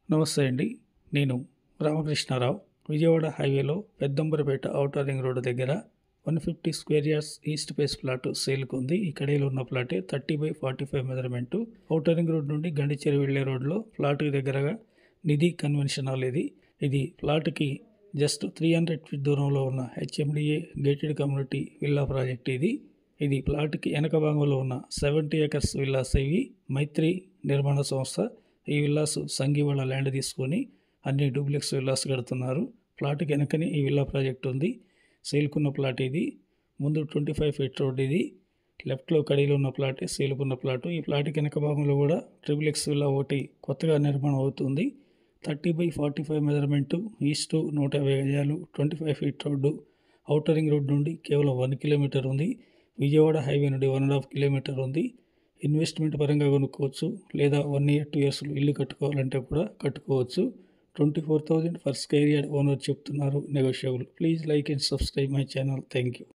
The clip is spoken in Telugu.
నమస్తే అండి. నేను రామకృష్ణారావు. విజయవాడ హైవేలో పెద్దంబరపేట ఔటర్ రింగ్ రోడ్డు దగ్గర 150 square yards east face plot సేల్కు ఉంది. ఈ కడీలో ఉన్న ప్లాటే 30/45 మెజర్మెంటు. ఔటర్ రింగ్ రోడ్ నుండి గండిచేరి వెళ్లే రోడ్లో ప్లాట్కి దగ్గరగా నిధి కన్వెన్షన్ హాల్ ఇది ప్లాట్కి జస్ట్ 300 ఫీట్ దూరంలో ఉన్న HMDA gated community villa project ఇది ప్లాట్కి వెనక భాగంలో ఉన్న 70 ఏకర్స్ విల్లాస్ ఇవి. మైత్రి నిర్మాణ సంస్థ ఈ విల్లాస్ సంఘీవాళ ల్యాండ్ తీసుకొని అన్ని డూప్లెక్స్ విల్లాస్ కడుతున్నారు. ప్లాట్కి వెనకనే ఈ విల్లా ప్రాజెక్ట్ ఉంది. సేల్కున్న ప్లాట్ ఇది. ముందు 25 ఫీట్ రోడ్ ఇది. లెఫ్ట్లో కడీలో ఉన్న ప్లాటే సేల్కున్న ప్లాటు. ఈ ప్లాట్కి వెనక భాగంలో కూడా ట్రిపుల్ ఎక్స్ విల్లా ఒకటి కొత్తగా నిర్మాణం అవుతుంది. 30/45 మెజర్మెంటు, ఈస్ట్ 150 గజాలు, 25 feet road. Outer ring road నుండి కేవలం 1 కిలోమీటర్ ఉంది. విజయవాడ హైవే నుండి 1.5 కిలోమీటర్ ఉంది. ఇన్వెస్ట్మెంట్ పరంగా కొనుక్కోవచ్చు, లేదా 1 year 2 years ఇల్లు కట్టుకోవాలంటే కూడా కట్టుకోవచ్చు. 24,000 per square yard ఓనర్ చెప్తున్నారు. Negotiable. Please like and subscribe my channel. Thank you.